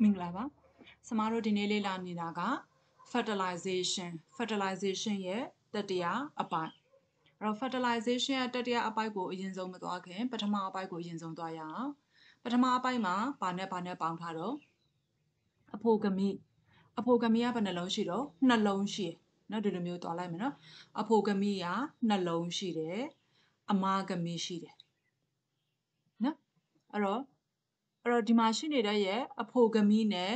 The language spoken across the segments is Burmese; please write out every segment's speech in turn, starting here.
မင်္ဂလာပါစမားတို့ဒီနေ့လေ့လာနေတာက fertilization ရဲ့တတိယအပိုင်းအဲ့တော့ fertilization ရဲ့တတိယအပိုင်းကိုအရင်ဆုံးမသွားခင်ပထမအပိုင်းကိုအရင်ဆုံးသွားရအောင်ပထမအပိုင်းမှာဘာနဲ့ပေါင်းထားတော့အဖိုဂမိကဘယ်နှလုံးရှိတော့2လုံးရှိတယ်เนาะဒီလိုမျိုးသွားလိုက်မယ်เนาะအဖိုဂမိက2လုံးရှိတယ်အမဂမိရှိတယ်เนาะအဲ့တော့ဒီမှာရှိနေတဲ့ရဲ့အဖိုဂမိနဲ့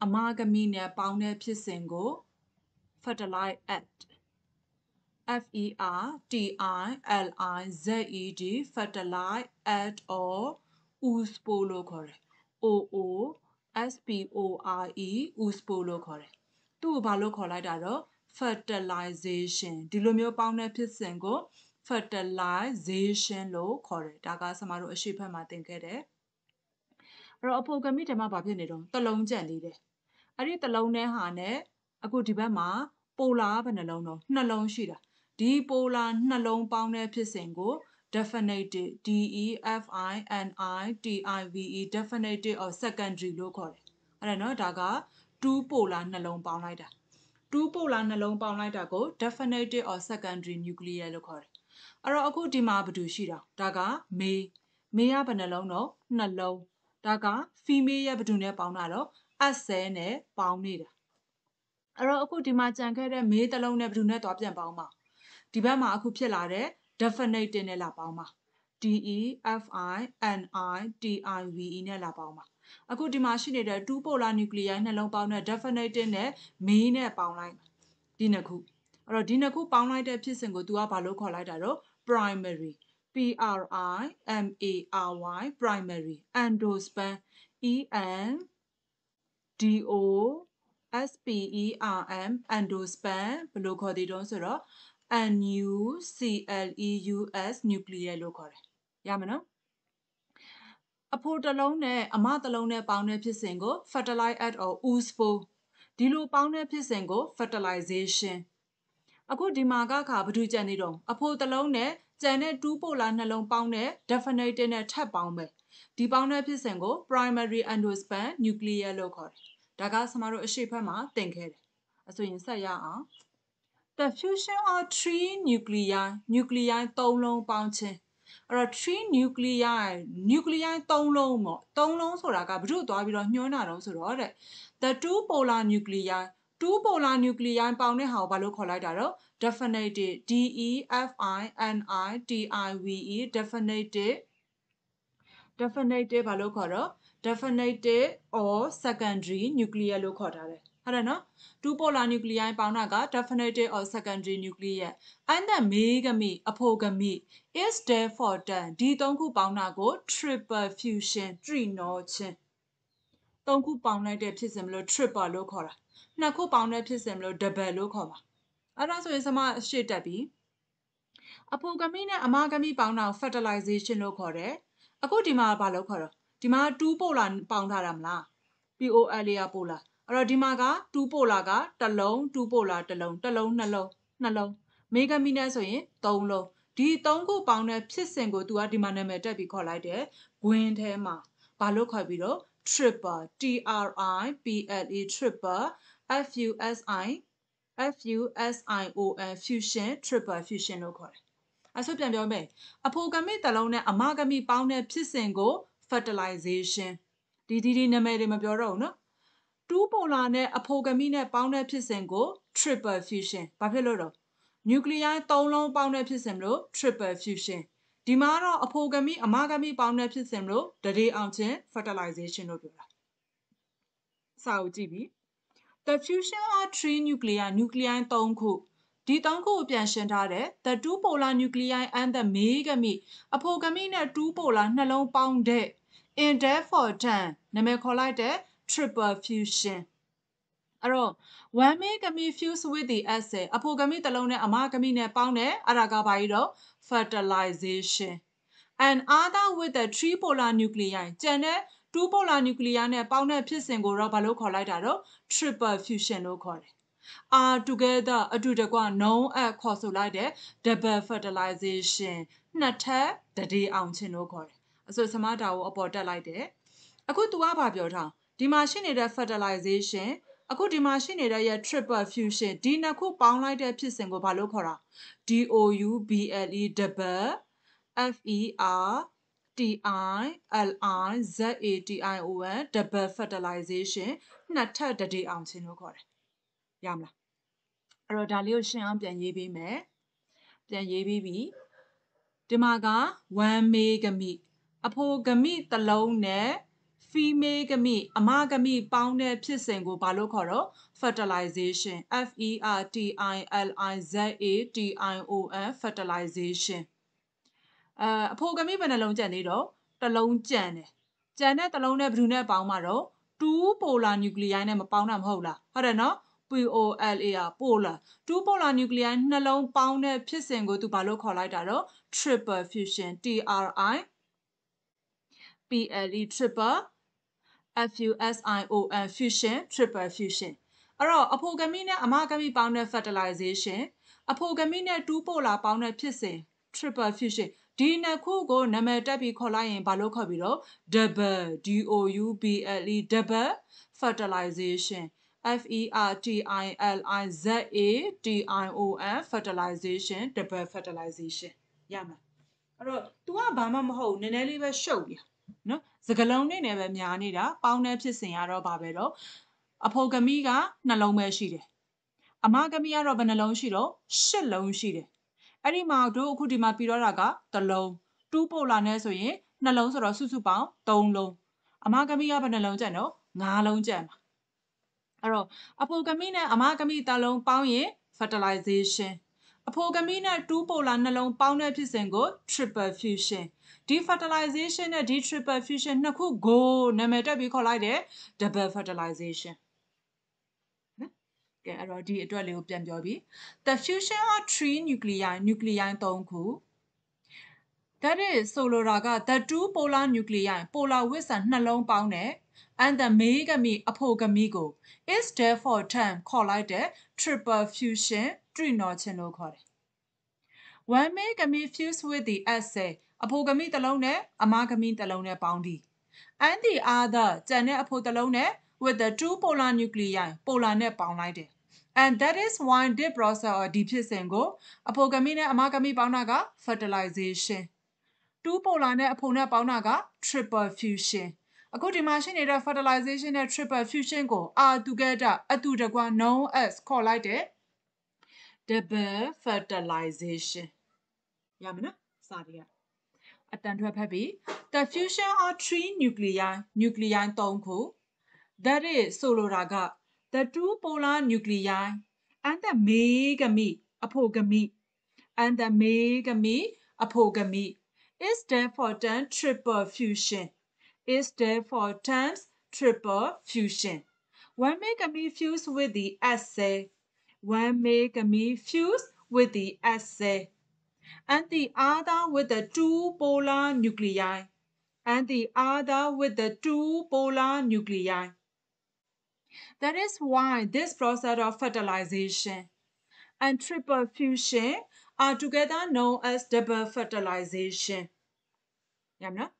အမဂမိနဲ့ပေါင်းတဲ့ဖြစ်စဉ်ကို fertilize act fertilized fertilize act or USPO လို့ခေါ်တယ် OOSPORE USPO လို့ခေါ်တယ်သူ့ကိုဘာလို့ခေါ်လိုက်တာတော့ fertilization ဒီလိုမျိုးပေါင်းတဲ့ဖြစ်စဉ်ကို fertilization လို့ခေါ်တယ်ဒါကစမတို့အရှိဖက်မှာသင်ခဲ့တယ်အဲ့တော့အဖိုဂမိထဲမှာဘာဖြစ်နေတော့တစ်လုံးကျန်သေးတယ်အဲ့ဒီတစ်လုံးနဲ့ဟာနဲ့အခုဒီဘက်မှာပိုလာဘယ်နှလုံးတော့2လုံးရှိတာဒီပိုလာ2လုံးပေါင်းတဲ့ဖြစ်စဉ်ကို definitive definitive of secondary လို့ခေါ်တယ်အဲ့ဒါနော်ဒါက2ပိုလာ2လုံးပေါင်းလိုက်တာ2ပိုလာ2လုံးပေါင်းလိုက်တာကို definitive of secondary nuclear လို့ခေါ်တယ်အဲ့တော့အခုဒီမှာဘာတူရှိတာဒါကမေးကဘယ်နှလုံးတော့2လုံးဒါက female ရဲ့ဘာတူနဲ့ပေါင်းတာတော့အဆဲနဲ့ပေါင်းနေတာအဲ့တော့အခုဒီမှာကြံခဲ့တဲ့မေးတစ်လုံးနဲ့ဘာတူနဲ့သွားပြန်ပေါင်းပါဒီဘက်မှာအခုဖြစ်လာတဲ့ definitive နဲ့လာပေါင်းပါ definitive နဲ့လာပေါင်းပါအခုဒီမှာရှိနေတဲ့2 polar nuclei နှလုံးပေါင်းတဲ့ definitive နဲ့မေးနဲ့ပေါင်းလိုက်ဒီနှစ်ခုအဲ့တော့ဒီနှစ်ခုပေါင်းလိုက်တဲ့ဖြစ်စဉ်ကို तू ကဘာလို့ခေါ်လိုက်တာတော့ primary primary endosperm endosperm endosperm ဘယ်လိုခေါ်သေးတုံးဆိုတော့ nucleus nuclear လို့ခေါ်တယ်ရမယ်နော်အဖိုတစ်လုံးနဲ့အမတစ်လုံးနဲ့ပေါင်းတဲ့ဖြစ်စဉ်ကို fertilize act or USPO ဒီလိုပေါင်းတဲ့ဖြစ်စဉ်ကို fertilization အခုဒီမှာကဘာတူကြံနေတော့အဖိုတစ်လုံးနဲ့ကြံတဲ့2ပိုလာနှလုံးပေါင်းတဲ့ definitive နဲ့ထပ်ပေါင်းမယ်ဒီပေါင်းတဲ့ဖြစ်စဉ်ကို primary endosperm nuclear လို့ခေါ်တယ်ဒါကစမတို့အရှိဖက်မှာသင်ခဲ့တယ်အဆိုရင်ဆက်ရအောင် the fusion of 3 nuclei 3လုံးပေါင်းခြင်းအဲ့တော့3 nuclei 3လုံးပေါ့3လုံးဆိုတာကဘာလို့သွားပြီးတော့ညွှန်းတာတော့ဆိုတော့တဲ့ the 2 polar nuclei 2 polar nuclei ပေါင်းတဲ့ဟာကိုဘာလို့ခေါ်လိုက်တာတော့ definitive definitive ဘာလို့ခေါ်တော့ definitive or secondary nuclear လို့ခေါ်ထားတယ်ဟုတ်တယ်နော်2 polar nuclei ပေါင်းတာက definitive or secondary nuclear and the မေးဂမိအဖိုဂမိ is therefore done ဒီ3ခုပေါင်းတာကို triple fusion တရိနောခြင်း3ခုပေါင်းလိုက်တဲ့ဖြစ်စဉ်မလို့ triple လို့ခေါ်တာ2ခုပေါင်းတဲ့ဖြစ်စဉ်မလို့ double လို့ခေါ်ပါအဲ့ဒါဆိုရင်စမရှေ့တက်ပြီအဖိုဂမိနဲ့အမဂမိပေါင်းတာကို fertilization လို့ခေါ်တယ်အခုဒီမှာဘာလို့ခေါ်တော့ဒီမှာ2ပိုလာပေါင်းထားတာမလား POLA ပိုလာအဲ့တော့ဒီမှာက2ပိုလာကတစ်လုံး2ပိုလာတစ်လုံးနှလုံးမေဂမိနဲ့ဆိုရင်3လုံးဒီ3ခုပေါင်းတဲ့ဖြစ်စဉ်ကို तू ကဒီမှာနာမည်တက်ပြီးခေါ်လိုက်တယ်ဂွင်းထဲမှာဘာလို့ခေါ်ပြီးတော့ triple triple fusion triple fusion လို့ခေါ်တယ်အဆိုပြန်ပြောမယ်အဖိုဂမိတစ်လုံးနဲ့အမဂမိပေါင်းတဲ့ဖြစ်စဉ်ကို fertilization ဒီနာမည်တွေမပြောတော့ဘူးနော်2 polar နဲ့အဖိုဂမိနဲ့ပေါင်းတဲ့ဖြစ်စဉ်ကို triple fusion ဘာဖြစ်လို့တော့ nuclei 3လုံးပေါင်းတဲ့ဖြစ်စဉ်မလို့ triple fusion ဒီမှာတော့အဖိုဂမိအမဂမိပေါင်းတဲ့ဖြစ်စဉ်မလို့တရေအောင်ချင်း fertilization လို့ပြောတာစာအုပ်ကြည့်ပြီ the fusion of 3 nuclei 3ခုဒီ3ခုကိုပြန်ရှင်းထားတယ် the 2 polar nuclei and the မေးဂမိအဖိုဂမိနဲ့2 polar နှလုံးပေါင်းတဲ့ in therefore done နာမည်ခေါ်လိုက်တဲ့ triple fusion အဲ့တော့ one မေးဂမိ fuse with the acid အဖိုဂမိတစ်လုံးနဲ့အမဂမိနဲ့ပေါင်းတယ်အဲ့ဒါကဘာကြီးတော့ fertilization and other with the 3 polar nuclei ကျန်တဲ့2 polar nuclei နဲ့ပေါင်းတဲ့ဖြစ်စဉ်ကိုတော့ဘာလို့ခေါ်လိုက်တာတော့ triple fusion လို့ခေါ်တယ်are together အတူတကွ known as ခေါ်ဆိုလိုက်တဲ့ double fertilization နှစ်ထပ်တရေအောင်ခြင်းလို့ခေါ်တယ်အဆိုစမတာကိုအပေါ်တက်လိုက်တယ်အခု तू ကဘာပြောထား ဒီမှာရှိနေတဲ့ fertilization အခုဒီမှာရှိနေတဲ့ရဲ့ triple fusion ဒီနှစ်ခုပေါင်းလိုက်တဲ့ဖြစ်စဉ်ကိုဘာလို့ခေါ်တာ DOUBLE double FERTILIZATION double fertilization နှစ်ထပ်တတိအောင်ခြင်းလို့ခေါ်တယ်ရမလားအဲ့တော့ဒါလေးကိုရှင်းအောင်ပြန်ရေးပေးမယ်ပြန်ရေးပြီးပြီဒီမှာက1 megami အဖိုဂမိတစ်လုံးနဲ့ female ဂမိအမဂမိပေါင်းတဲ့ဖြစ်စဉ်ကိုဘာလို့ခေါ်တော့ fertilization FERTILIZATION fertilization အဖိုဂမိဘယ်နှလုံးကျန်သေးတော့တစ်လုံးကျန်တယ်ကျန်တဲ့တစ်လုံးနဲ့ဘယ်သူနဲ့ပေါင်းမှာတော့2 polar nuclei နဲ့မပေါင်းတာမဟုတ်လားဟုတ်တယ်နော် POLA polar 2 polar nuclei နှလုံးပေါင်းတဲ့ဖြစ်စဉ်ကိုသူဘာလို့ခေါ်လိုက်တာတော့ triple fusion TRIPLE triple FUSION fusion triple fusion အဲ့တော့အဖိုဂမိနဲ့အမဂမိပေါင်းတဲ့ fertilization အဖိုဂမိနဲ့2 polar ပေါင်းတဲ့ဖြစ်စဉ် triple fusion ဒီနှစ်ခုကိုနာမည်တက်ပြီးခေါ်လိုက်ရင်ဘာလို့ခေါ်ပြီးတော့ double DOUBLE double fertilization FERTILIZATION fertilization double fertilization ရမှာအဲ့တော့ तू ကဘာမှမဟုတ်နည်းနည်းလေးပဲရှုပ်နေနော်စကလုံးနဲ့ပဲများနေတာပေါင်းတဲ့ဖြစ်စဉ်ကတော့ဘာပဲတော့အဖိုဂမိကနှလုံးပဲရှိတယ်အမဂမိကတော့ဘယ်နှလုံးရှိတော့8လုံးရှိတယ်အဲ့ဒီမှာတို့အခုဒီမှာပြီးတော့တာကတစ်လုံး2 polar နဲ့ဆိုရင်နှလုံးဆိုတော့စုစုပေါင်း3လုံးအမဂမိကဘယ်နှလုံးကျန်တော့9လုံးကျန်မှာအဲ့တော့အဖိုဂမိနဲ့အမဂမိတစ်လုံးပေါင်းရင် fertilization အဖိုဂမိနဲ့2 polar နှလုံးပေါင်းတဲ့ဖြစ်စဉ်ကို triple fusion ဒီ fertilization နဲ့ဒီ triple fusion နှစ်ခုကိုနာမည်တက်ပြီးခေါ်လိုက်တယ် double fertilization နော်ကဲအဲ့တော့ဒီအတွက်လေးကိုပြန်ပြောပြီး the fusion of 3 nuclei 3ခု that is ဆိုလိုတာက the 2 polar nuclei polar width နှလုံးပေါင်းတယ် and the megami အဖိုဂမိကို is therefore term ခေါ်လိုက်တဲ့ triple fusion တွေ့နော်ခြင်းလို့ခေါ်တယ် one megami fused with the acid အဖိုဂမိတစ်လုံးနဲ့အမဂမိတစ်လုံးနဲ့ပေါင်းသည် and the other ကျန်တဲ့အဖိုတစ်လုံးနဲ့ with the 2 polar nuclei polar နဲ့ပေါင်းလိုက်တယ် and that is why this process ဒီဖြစ်စဉ်ကိုအဖိုဂမိနဲ့အမဂမိပေါင်းတာက fertilization 2 polar နဲ့အဖိုနဲ့ပေါင်းတာက triple fusion အခုဒီမှာရှိနေတဲ့ fertilization နဲ့ triple fusion ကို are together အတူတကွ known as ခေါ်လိုက်တဲ့ double fertilization ရမယ်နော်စာရီကအတန်ထွက်ဖက်ပြီး the fusion of 3 nuclei 3ခု that is ဆိုလိုတာက the 2 polar nuclei and the megami အဖိုဂမိ and the megami အဖိုဂမိ is therefore done triple fusion is therefore terms triple fusion one megami fused with the acid one megami fused with the acid and the other with the 2 polar nuclei and the other with the 2 polar nuclei that is why this process of fertilization and triple fusion are together known as double fertilization ရမလား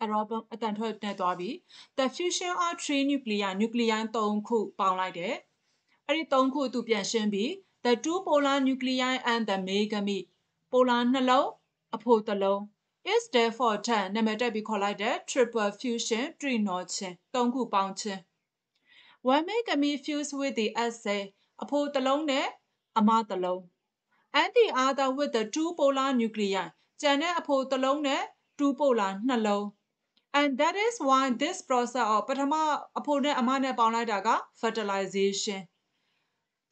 အဲ့တော့အတန်ထွက်နေသွားပြီ the fusion of 3 nuclei 3ခုပေါင်းလိုက်တယ်အဲ့ဒီ3ခုသူပြန်ရှင်းပြီး the 2 polar nuclei and the megami polar နှလုံးအဖိုတစ်လုံး is therefore 10နာမည်တက်ပြီးခေါ်လိုက်တဲ့ triple fusion တွေ့နော်ခြင်း3ခုပေါင်းခြင်း one megami fused with the acid အဖိုတစ်လုံးနဲ့အမတစ်လုံး and the other with the 2 polar nuclei ကျန်တဲ့အဖိုတစ်လုံးနဲ့2 polar နှလုံး and that is why this process of ပထမအဖိုနဲ့အမနဲ့ပေါင်းလိုက်တာက fertilization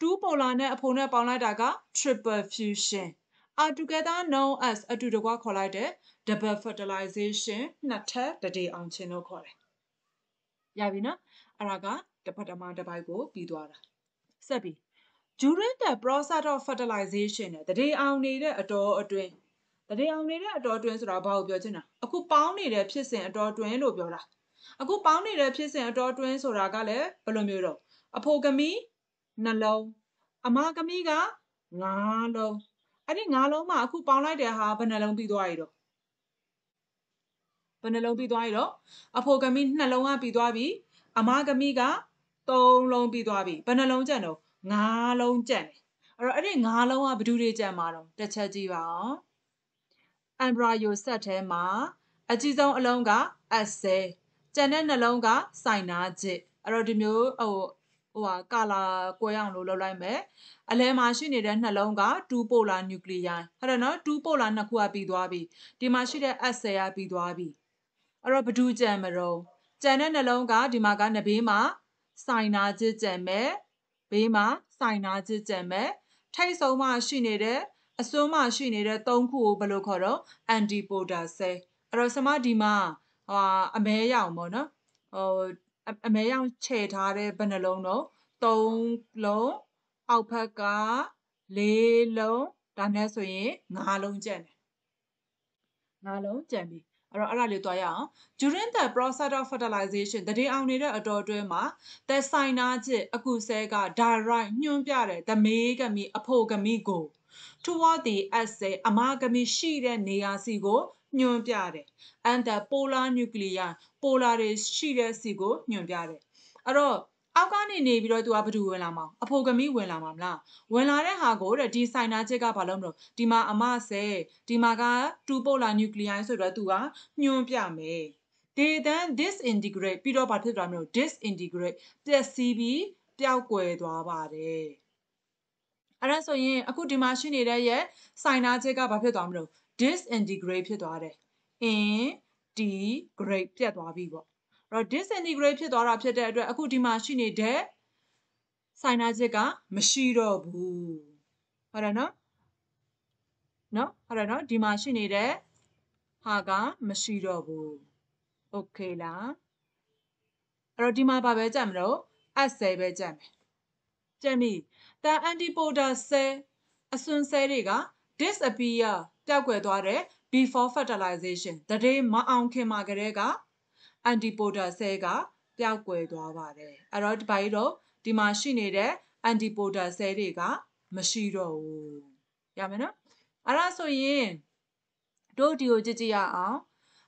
2 polar နဲ့အဖိုနဲ့ပေါင်းလိုက်တာက triple fusion are together known as အတူတကွခေါ်လိုက်တဲ့ double fertilization နှစ်ထပ်တတိအောင်ခြင်းလို့ခေါ်တယ်ရပြီနော်အဲ့ဒါကပထမတစ်ပိုက်ကိုပြီးသွားတာဆက်ပြီး during the process of fertilization နဲ့တတိအောင်နေတဲ့အတော်အတွင်းဆိုတာဘာကိုပြောချင်တာအခုပေါင်းနေတဲ့ဖြစ်စဉ်အတော်အတွင်းလို့ပြောတာအခုပေါင်းနေတဲ့ဖြစ်စဉ်အတော်အတွင်းဆိုတာကလည်းဘယ်လိုမျိုးတော့အဖိုဂမိနှလုံးအမဂမိက9လုံးအဲ့ဒီ9လုံးမှာအခုပေါင်းလိုက်တဲ့ဟာဘယ်နှလုံးပြီးသွားပြီတော့ဘယ်နှလုံးပြီးသွားပြီတော့အဖိုဂမိနှလုံးကပြီးသွားပြီ amagamiga 3 လုံးပြီးသွားပြီဘယ်နှလုံးကျန်တော့5 လုံးကျန်တယ်အဲ့တော့အဲ့ဒီ5 လုံးကဘယ်သူတွေကျန်မှာတော့တစ်ချက်ကြည့်ပါအောင် embryo set ထဲမှာအကြီးဆုံးအလုံးက S ကျန်တဲ့နှလုံးက synagid အဲ့တော့ဒီမျိုးကာလာကွဲအောင်လုပ်လိုက်မယ်အလဲမှာရှိနေတဲ့နှလုံးက2 polar nuclei ဟုတ်တယ်နော်2 polar နှစ်ခုကပြီးသွားပြီဒီမှာရှိတဲ့ S ကပြီးသွားပြီအဲ့တော့ဘယ်သူကျန်မလို့ကျန်တဲ့နှလုံးကဒီမှာကနဘေးမှာ synagid ကျန်မယ်ဘေးမှာ synagid ကျန်မယ်ထိတ်ဆုံးမှရှိနေတဲ့အစွန်းမှရှိနေတဲ့3ခုကိုဘယ်လိုခေါ်တော့ antipodal cell အဲ့တော့ဆမဒီမှာအမဲရောင်ပေါ့နော်အမဲရောင်ခြေထားတဲ့ဘယ်နှလုံးတော့3လုံးအောက်ဘက်က4လုံးဒါနဲ့ဆိုရင်5လုံးကျန်တယ်5လုံးကျန်ပြီအဲ့တော့အဲ့ဒါလေးတွားရအောင် during the process of fertilization တတိအောင်နေတဲ့အတော်အတွင်းမှာ the synagid အကူဆဲက direct ညွှန်းပြတယ် the male gamete အဖိုဂမိကို toward the S အမဂမိရှိတဲ့နေရာစီကိုညွှန်းပြတယ် and the polar nuclei polar တွေရှိတဲ့စီကိုညွှန်ပြတယ်အဲ့တော့အောက်ကနေနေပြီးတော့သူကဘာတူဝင်လာမှာအဖိုဂမိဝင်လာမှာမလားဝင်လာတဲ့ဟာကိုတဲ့ဒီ synagid ကဘာလုပ်မလို့ဒီမှာအမဆဲဒီမှာက2 polar nuclei ဆိုတော့သူကညွှန်ပြမယ် they then disintegrate ပြီးတော့ဘာဖြစ်သွားမလို့ disintegrate ပျက်စီးပြီးပျောက်ကွယ်သွားပါတယ်အဲ့ဒါဆိုရင်အခုဒီမှာရှိနေတဲ့ရဲ့ synagid ကဘာဖြစ်သွားမလို့ disintegrate ဖြစ်သွားတယ် integrate ပြတ်သွားပြီပေါ့အဲ့တော့ disintegrate ဖြစ်သွားတာဖြစ်တဲ့အတွက်အခုဒီမှာရှိနေတဲ့ synagid ကမရှိတော့ဘူးဟုတ်တယ်နော်ဟုတ်တယ်နော်ဒီမှာရှိနေတဲ့ဟာကမရှိတော့ဘူး okay လားအဲ့တော့ဒီမှာဘာပဲကြံမလို့ S ပဲကြံမယ်ကြံပြီ the antipodal cell အစွန်းဆဲတွေက disappear ပျောက်ကွယ်သွားတယ် before fertilization တတိမအောင်ခင်မှာကလေးက antipodal cell ကပျောက်ကွယ်သွားပါတယ်အဲ့တော့ဒီဘာကြီးတော့ဒီမှာရှိနေတဲ့ antipodal cell တွေကမရှိတော့ဘူးရမယ်နော်အဲ့ဒါဆိုရင်တို့ဒီကိုကြည့်ကြည့်ရအောင်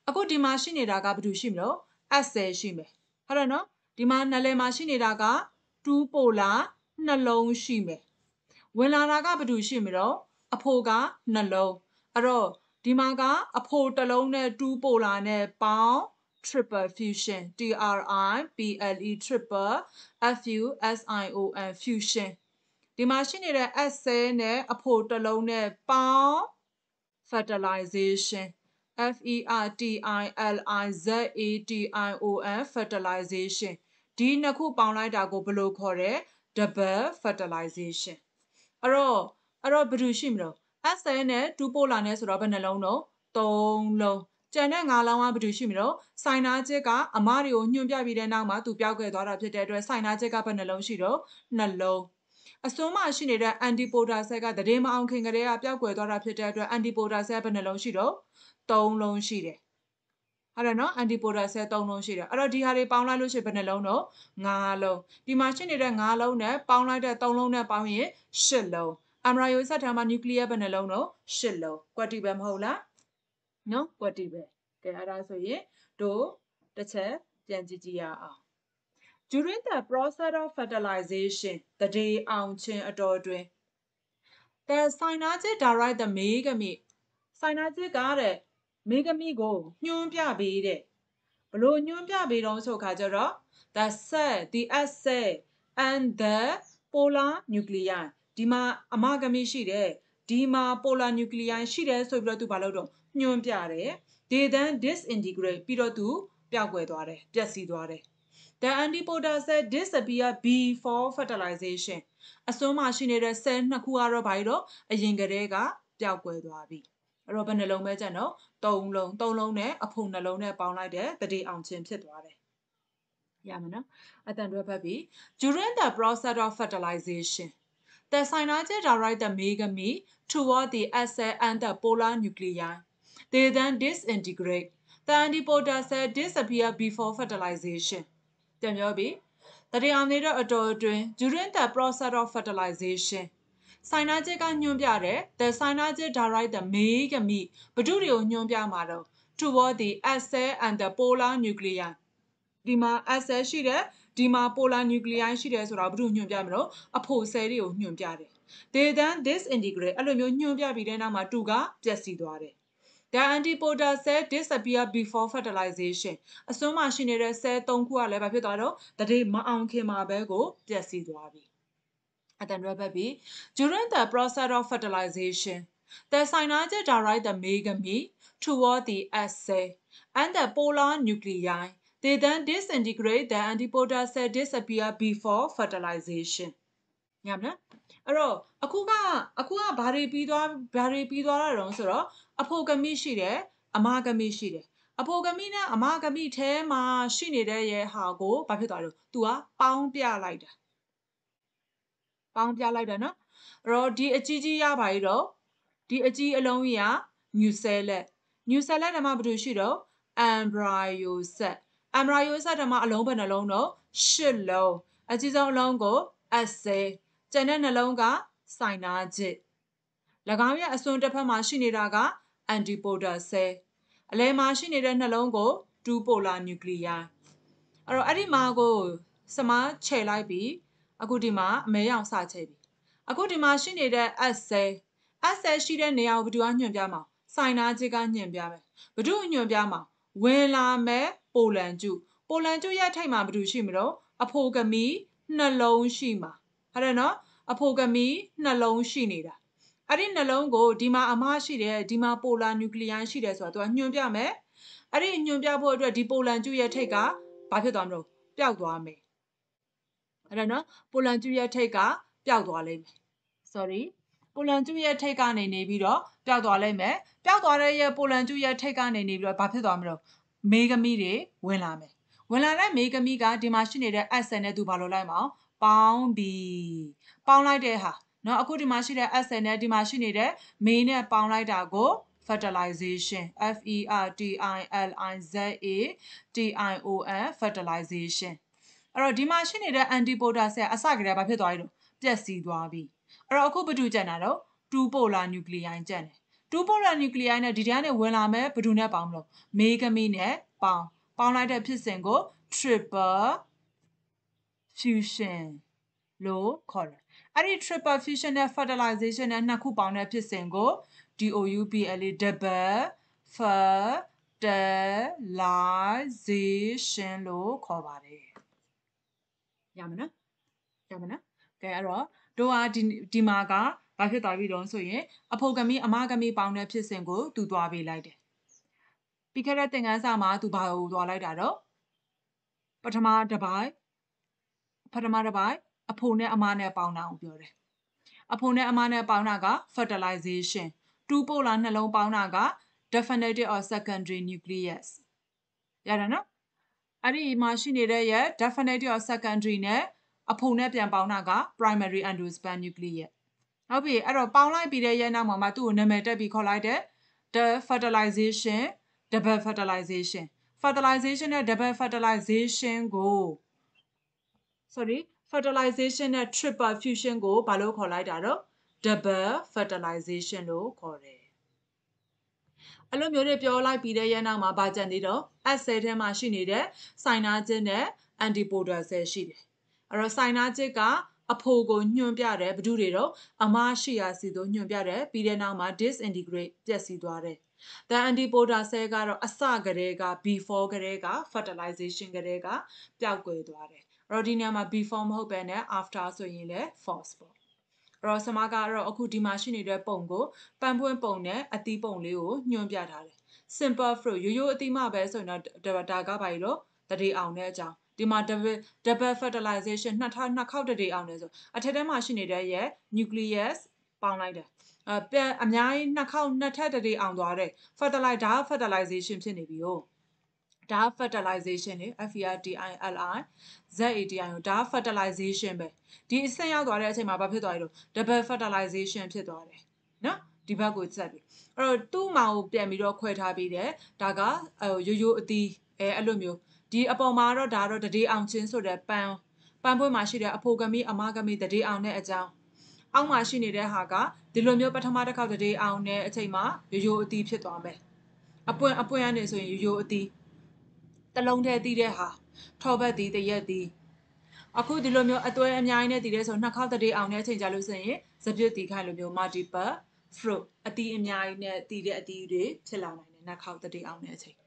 အခုဒီမှာရှိနေတာကဘာလို့ရှိမလို့ S ရှိမယ်ဟုတ်တယ်နော်ဒီမှာနှလဲမှာရှိနေတာက2 polar နှလုံးရှိမယ်ဝင်လာတာကဘာလို့ရှိမလို့အဖိုးကနှလုံးအဲ့တော့ဒီမှာကအဖိုးတစ်လုံးနဲ့2 polar နဲ့ပေါင်း triple fusion triple triple fusion fusion ဒီမှာရှိနေတဲ့ S နဲ့အဖိုးတစ်လုံးနဲ့ပေါင်း fertilization fertilization fertilization ဒီနှစ်ခုပေါင်းလိုက်တာကိုဘယ်လိုခေါ်လဲ double fertilization အဲ့တော့ဘာလို့ရှိမလို့ S နဲ့2 polar နဲ့ဆိုတော့ဘယ်နှလုံးတော့3လုံးကျန်တဲ့5လုံးကဘာလို့ရှိမလို့ synagid ကအမတွေကိုညွှန်ပြပြီးတဲ့နောက်မှာသူပျောက်ကွယ်သွားတာဖြစ်တဲ့အတွက် synagid ကဘယ်နှလုံးရှိတော့2လုံးအစွန်းမှာရှိနေတဲ့ antipodal cell ကတည်မအောင်ခင်ကလေးကပျောက်ကွယ်သွားတာဖြစ်တဲ့အတွက် antipodal cell ဘယ်နှလုံးရှိတော့3လုံးရှိတယ်ဟုတ်တယ်နော် antipodal cell 3လုံးရှိတယ်အဲ့တော့ဒီဟာတွေပေါင်းလိုက်လို့ရှိရင်ဘယ်နှလုံးတော့5လုံးဒီမှာရှိနေတဲ့5လုံးနဲ့ပေါင်းလိုက်တဲ့3လုံးနဲ့ပေါင်းရင်8လုံး embryo ဆက်ထားမှာ nucleus ဘယ်နှလုံးတော့8လုံးကွက်တီပဲမဟုတ်လားနော်ကွက်တီပဲကဲအဲ့ဒါဆိုရင်တို့တစ်ချက်ပြန်ကြည့်ကြည့်ရအောင် during the process of fertilization တတိအောင်ခြင်းအတော်တွင် the synagid direct the male gamete synagid ကတဲ့ male gamete ကိုညွှန်းပြပေးတဲ့ဘလို့ညွှန်းပြပေးတော့ဆိုခါကြတော့ the cell the S cell and the polar nuclei ဒီမှာအမဂမိရှိတယ်ဒီမှာ polar nuclei ရှိတယ်ဆိုပြီးတော့သူဘာလုပ်တော့ညွှန်းပြတယ် they then disintegrate ပြီးတော့သူပျောက်ကွယ်သွားတယ်ပျက်စီးသွားတယ် the antipodal cell disappear before fertilization အစွန်းမှာရှိနေတဲ့ cell နှစ်ခုကတော့ဘာလို့အရင်ကတည်းကပျောက်ကွယ်သွားပြီအဲ့တော့ဘယ်နှလုံးပဲကျန်တော့3လုံးနဲ့အဖုံနှလုံးနဲ့ပေါင်းလိုက်တဲ့တတိအောင်ခြင်းဖြစ်သွားတယ်ရမယ်နော်အတန်တွဲဖတ်ပြီး during the process of fertilization the synagid direct the male gamete toward the S cell and the polar nuclei they then disintegrate the antipodal cell disappear before fertilization ပြန်ပြောပြီးတတိအောင်နေတဲ့အတော်အတွင်း during the process of fertilization synagid ကညွှန်ပြတယ် the synagid direct the male gamete ဘဒုတွေကိုညွှန်ပြမှာတော့ toward the S cell and the polar nuclei ဒီမှာ S cell ရှိတယ် ဒီမှာ polar nuclei ရှိတယ်ဆိုတာဘာလို့ညွှန်ပြမလို့အဖို့ cell တွေကိုညွှန်ပြတယ် they then disintegrate အဲ့လိုမျိုးညွှန်ပြပြီးတဲ့နောက်မှာ2ကပျက်စီးသွားတယ် the antipodal cell disappear before fertilization အစွန်းမှာရှိနေတဲ့ cell 3ခုကလည်းဘာဖြစ်သွားတော့တတိမအောင်ခင်မှာပဲကိုပျက်စီးသွားပြီ during the process of fertilization the synapse direct the megame toward the egg cell and the polar nuclei they then disintegrate the antipodal cell disappear before fertilization ညမလားအဲ့တော့အခုကဘာတွေပြီးသွားတာတုံးဆိုတော့အဖိုဂမိရှိတယ်အမဂမိရှိတယ်အဖိုဂမိနဲ့အမဂမိထဲမှာရှိနေတဲ့ရဲ့ဟာကိုဘာဖြစ်သွားလို့ तू ကပေါင်းပြလိုက်တာနော်အဲ့တော့ဒီအကြီးရပါ ਈ တော့ဒီအကြီးအလုံးကြီးက nucellus ထဲမှာဘာလို့ရှိတော့ embryo set ထဲမှာအလုံးဘယ်နှလုံးတော့8လုံးအကြီးဆုံးအလုံးကို egg cell ကျန်တဲ့နှလုံးက synapse ၎င်းရဲ့အစွန်းတစ်ဖက်မှာရှိနေတာက antipodal cell အလယ်မှာရှိနေတဲ့နှလုံးကို two polar nuclei အဲ့တော့အဲ့ဒီမှာကိုစမချဲလိုက်ပြီးအခုဒီမှာအမဲရောင်စချဲပြီအခုဒီမှာရှိနေတဲ့ egg cell ရှိတဲ့နေရာကိုဘယ်သူကညွှန်ပြမှာ synapse ကညွှန်ပြမယ်ဘယ်သူညွှန်ပြမှာဝင်လာမဲ့ပိုလန်ကျုရဲ့ထိပ်မှာဘယ်သူရှိမလို့အဖိုဂမီနှလုံးရှိမှာဟုတ်တယ်နော်အဖိုဂမီနှလုံးရှိနေတာအဲ့ဒီနှလုံးကိုဒီမှာအမရှိတယ်ဒီမှာ polar nuclei ရှိတယ်ဆိုတော့ तू ညွှန်ပြမယ်အဲ့ဒီညွှန်ပြဖို့အတွက်ဒီပိုလန်ကျုရဲ့ထိပ်ကဘာဖြစ်သွားမလို့ပျောက်သွားမယ်အဲ့ဒါနော်ပိုလန်ကျုရဲ့ထိပ်ကပျောက်သွားလိမ့်မယ် sorry ပိုလန်ကျုရဲ့ထိပ်ကနေနေပြီးတော့ပျောက်သွားလိမ့်မယ်ပျောက်သွားတဲ့ရဲ့ပိုလန်ကျုရဲ့ထိပ်ကနေနေပြီးတော့ဘာဖြစ်သွားမလို့မေဂမီတွေဝင်လာမယ်ဝင်လာတဲ့မေဂမီကဒီမှာရှိနေတဲ့ egg cell နဲ့ तू ဘာလုပ်လိုက်မအောင်ပေါင်းလိုက်တဲ့ဟာเนาะအခုဒီမှာရှိတဲ့ egg cell နဲ့ဒီမှာရှိနေတဲ့မေးနဲ့ပေါင်းလိုက်တာကို fertilization fertilization အဲ့တော့ဒီမှာရှိနေတဲ့ antipodal cell အစကတည်းကဘာဖြစ်သွားပြီလို့ပျက်စီးသွားပြီအဲ့တော့အခုဘာတူကျန်တာတော့ two polar nuclei ကျန်တယ် two polar nuclei နဲ့ဒီထဲကနေဝင်လာမဲ့ဘာတူနဲ့ပေါင်းမလို့မေဂမီနဲ့ပေါင်းလိုက်တဲ့ဖြစ်စဉ်ကို triple fusion လို့ခေါ်တယ်အဲ့ဒီ triple fusion နဲ့ fertilization နဲ့နှစ်ခုပေါင်းတဲ့ဖြစ်စဉ်ကို double fertilization လို့ခေါ်ပါတယ်ရမနော်ကဲအဲ့တော့တို့ကဒီမှာကဘာဖြစ်သွားပြီတော့ဆိုရင်အဖိုဂမီအမဂမီပေါင်းတဲ့ဖြစ်စဉ်ကိုသူသွားပေးလိုက်တယ်ပြီးခဲ့တဲ့သင်ခန်းစာမှာသူဘာကိုသွားလိုက်တာတော့ပထမတစ်ပိုင်းအဖိုနဲ့အမနဲ့ပေါင်းတာကိုပြောတယ်အဖိုနဲ့အမနဲ့ပေါင်းတာက fertilization two polar နှလုံးပေါင်းတာက definitive or secondary nucleus ရတယ်နော်အဲ့ဒီမှာရှိနေတဲ့ရဲ့ definitive or secondary နဲ့အဖိုနဲ့ပြန်ပေါင်းတာက primary endosperm nucleus ဟုတ်ပြီအဲ့တော့ပေါင်းလိုက်ပြီးတဲ့ရဲ့နောက်မှာသူ့ကိုနာမည်တက်ပြီးခေါ်လိုက်တဲ့ fertilization double fertilization နဲ့ double fertilization ကို fertilization နဲ့ triple fusion ကိုဘာလို့ခေါ်လိုက်တာတော့ double fertilization လို့ခေါ်တယ်အဲ့လိုမျိုးတွေပြောလိုက်ပြီးတဲ့ရဲ့နောက်မှာဘာကြံသေးတော့ egg cell ထဲမှာရှိနေတဲ့ synapse နဲ့ antipodal cell ရှိတယ်အဲ့တော့ synapse ကအဖိုကိုညွှန်ပြတယ်ဘယ်သူတွေတော့အမရှိရာစီတို့ညွှန်ပြတယ်ပြီးတဲ့နောက်မှာ disintegrate ပျက်စီးသွားတယ် the antipodal cell ကတော့အစကတည်းက before ကတည်းက fertilization ကတည်းကပျောက်ကွယ်သွားတယ်အဲ့တော့ဒီနေရာမှာ before မဟုတ်ဘဲနဲ့ after ဆိုရင်လည်း false ပေါ့အဲ့တော့ဆမကတော့အခုဒီမှာရှိနေတဲ့ပုံကိုပန်းပွင့်ပုံနဲ့အသီးပုံလေးကိုညွှန်ပြထားတယ် simple fruit ရိုးအသီးမှပဲဆိုရင်တော့ဒါကဘာကြီးတော့တတိအောင်တဲ့အကြောင်းဒီမှာ double fertilization နှစ်ခေါက်တတိအောင်နေဆိုအထက်ထဲမှာရှိနေတဲ့ရဲ့ nucleus ပေါင်းလိုက်တယ်အများကြီးနှစ်ထပ်တတိအောင်သွားတယ် fertilization ဖြစ်နေပြီ哦ဒါ fertilization လေ fertilization ဒါ fertilization ပဲဒီအဆင့်ရောက်သွားတဲ့အချိန်မှာဘာဖြစ်သွားပြီလို့ double fertilization ဖြစ်သွားတယ်နော်ဒီဘက်ကိုဆက်ပြီအဲ့တော့သူ့မှာကိုပြန်ပြီးတော့ခွဲထားပြီးတယ်ဒါကရိုးအသီးအဲ့လိုမျိုးဒီအပေါ်မှာတော့ဒါတော့တတိအောင်ချင်းဆိုတဲ့ပန်းပွင့်မှာရှိတဲ့အဖိုဂမီအမဂမီတတိအောင်တဲ့အကြောင်းအောက်မှာရှိနေတဲ့ဟာကဒီလိုမျိုးပထမတစ်ခေါက်တတိအောင်တဲ့အချိန်မှာရိုးအသီးဖြစ်သွားမယ်အပွင့်ကနေဆိုရင်ရိုးအသီးတလုံးထဲသီးတဲ့ဟာထောပတ်သီးတရက်သီး အခုဒီလိုမျိုးအတွဲအများကြီးနဲ့တည်တဲ့ဆိုနှစ်ခေါက်တတိအောင်တဲ့အချိန်ကြလို့ဆိုရင်စပြည့်တီခိုင်လိုမျိုး multiple fruit အတီးအများကြီးနဲ့တည်တဲ့အတီးတွေဖြစ်လာနိုင်တယ်နှစ်ခေါက်တတိအောင်တဲ့အချိန်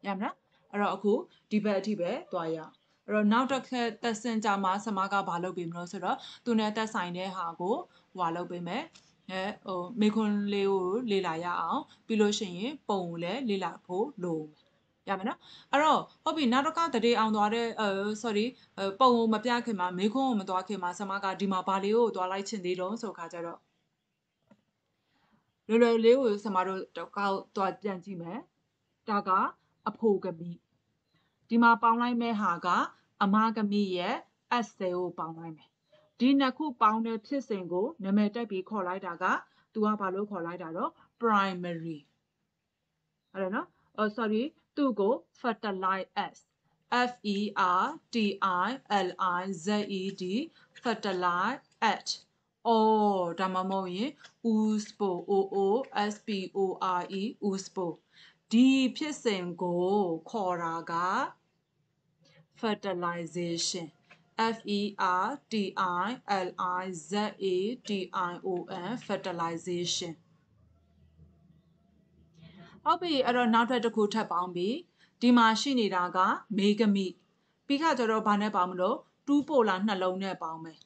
ရမလားအဲ့တော့အခုဒီဘက်အထိပဲသွားရအောင်အဲ့တော့နောက်တစ်ခါသက်စင်ကြမှာဆမကဘာလုပ်ပေးမလို့ဆိုတော့သူနဲ့သက်ဆိုင်တဲ့ဟာကိုဟွာလုပ်ပေးမယ်မေခွန်းလေးကိုလေ့လာရအောင်ပြီးလို့ရှိရင်ပုံကိုလည်းလေ့လာဖို့လိုရမယ်နော်အဲ့တော့ဟုတ်ပြီနောက်တစ်ခါတတိအောင်သွားတဲ့ sorry ပုံကိုမပြခင်မှာမေခွန်းကိုမသွားခင်မှာဆမကဒီမှာဘာလေးကိုသွားလိုက်ချင်သေးတော့ဆိုခါကြတော့လွယ်လွယ်လေးကိုဆမတို့တော့ကောက်သွားပြန်ကြည့်မယ်ဒါကအဖိုကမိဒီမှာပေါင်းလိုက်မဲ့ဟာကအမကမိရဲ့ S ကိုပေါင်းလိုက်မယ်ဒီနှစ်ခုပေါင်းတဲ့ဖြစ်စဉ်ကိုနာမည်တက်ပြီးခေါ်လိုက်တာကသူကဘာလို့ခေါ်လိုက်တာတော့ primary ဟုတ်တယ်နော် sorry သူ့ကို fertilize s f e r t i l i z e d fertilize at ဒါမှမဟုတ်ရင် uspo o o s p o r e uspo ဒီဖြစ်စဉ်ကိုခေါ်တာက fertilization f e r t i l i z a t i o n fertilization ဟုတ်ပြီအဲ့တော့နောက်တစ်ခုထပ်ပေါင်းပြီဒီမှာရှိနေတာကမေဂမိပြီးခါကျတော့ဘာနဲ့ပေါင်းမလို့2ပိုလာနှလုံးနဲ့ပေါင်းမယ်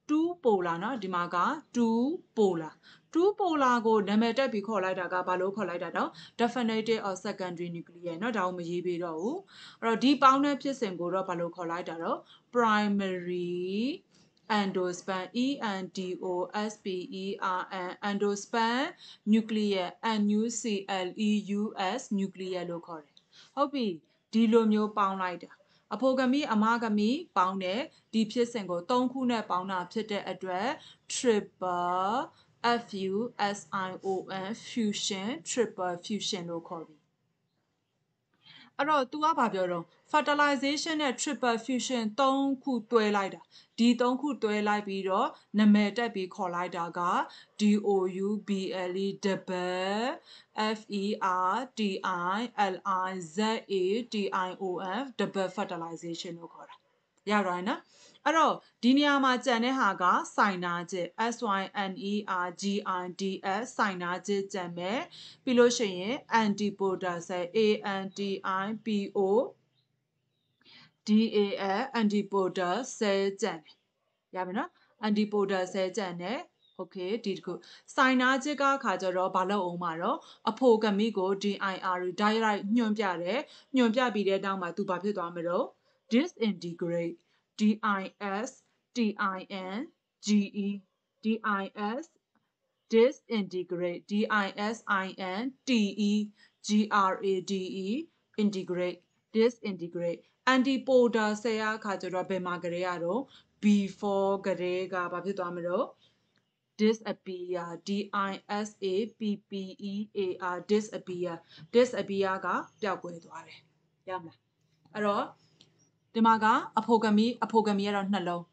2ပိုလာเนาะဒီမှာက2ပိုလာ2ပိုလာကိုနာမည်တက်ပြီးခေါ်လိုက်တာကဘာလို့ခေါ်လိုက်တာတော့ definitive or secondary nuclear เนาะဒါကိုမရေးပေးတော့ဘူးအဲ့တော့ဒီပေါင်းတဲ့ဖြစ်စဉ်ကိုတော့ဘာလို့ခေါ်လိုက်တာတော့ primary endosperm e n d o s p e r m endosperm nuclear n u c l e u s nuclear လို့ခေါ်တယ်ဟုတ်ပြီဒီလိုမျိုးပေါင်းလိုက်တာအဖိုကမိအမကမိပေါင်းတဲ့ဒီဖြစ်စဉ်ကို3ခုနဲ့ပေါင်းတာဖြစ်တဲ့အတွက် triple fusion fusion triple fusion လို့ခေါ်ပြီအဲ့တော့ तू ကဘာပြောတော့ fertilization နဲ့ triple fusion 3ခုတွဲလိုက်တာဒီ3ခုတွဲလိုက်ပြီးတော့နာမည်တက်ပြီးခေါ်လိုက်တာက double double fertilizion double fertilization လို့ခေါ်တာရတော့နော်အဲ့တော့ဒီနေရာမှာကြံတဲ့ဟာကစိုင်နာကျစ် synergis စိုင်နာကျစ်ကြံမယ်ပြီးလို့ရှိရင် antipodal cell antipodal antipodal cell ကြံတယ်ရပြီနော် antipodal cell ကြံတယ်โอเคဒီတခုစိုင်နာကျစ်ကခါကြတော့ဘာလို့အောင်မှာတော့အဖိုကမိကို DIR direct ညွှန်ပြတယ်ညွှန်ပြပြီးတဲ့နောက်မှာသူဘာဖြစ်သွားမလို့ disintegrate DIS TIN GE DIS disintegrate DISIN TE GRADE integrate disintegrate antipodal cell ခါကြတော့ဘယ်မှာကြရတော့ before ကြတဲ့ကဘာဖြစ်သွားမလို့ disappear disappear disappear disappear ကပျောက်ကွယ်သွားတယ်ရမလားအဲ့တော့ဒီမှာကအဖိုကမီကတော့နှလုံး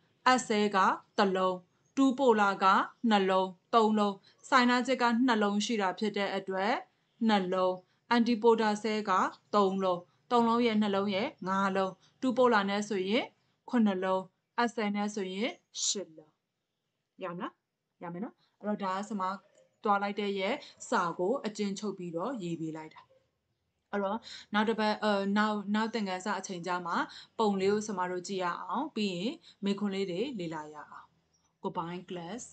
S ကတစ်လုံး2ပိုလာကနှလုံး3လုံးစိုင်နာချစ်ကနှလုံးရှိတာဖြစ်တဲ့အတွက်နှလုံး antipodal cell က3လုံး3လုံးရဲ့နှလုံးရဲ့5လုံး2ပိုလာနဲ့ဆိုရင်9လုံး S နဲ့ဆိုရင်10လုံးရမလားရမယ်နော်အဲ့တော့ဒါကစမတွားလိုက်တဲ့ရဲ့စာကိုအကျဉ်းချုပ်ပြီးတော့ရေးပေးလိုက်တာအဲ့တော့နောက်တစ်ပတ်နောက်သင်ခန်းစာအချိန်ကြာမှာပုံလေးကိုစမတို့ကြည့်ရအောင်ပြီးရင်မေခွန်းလေးတွေလေ့လာရအောင် Goodbye class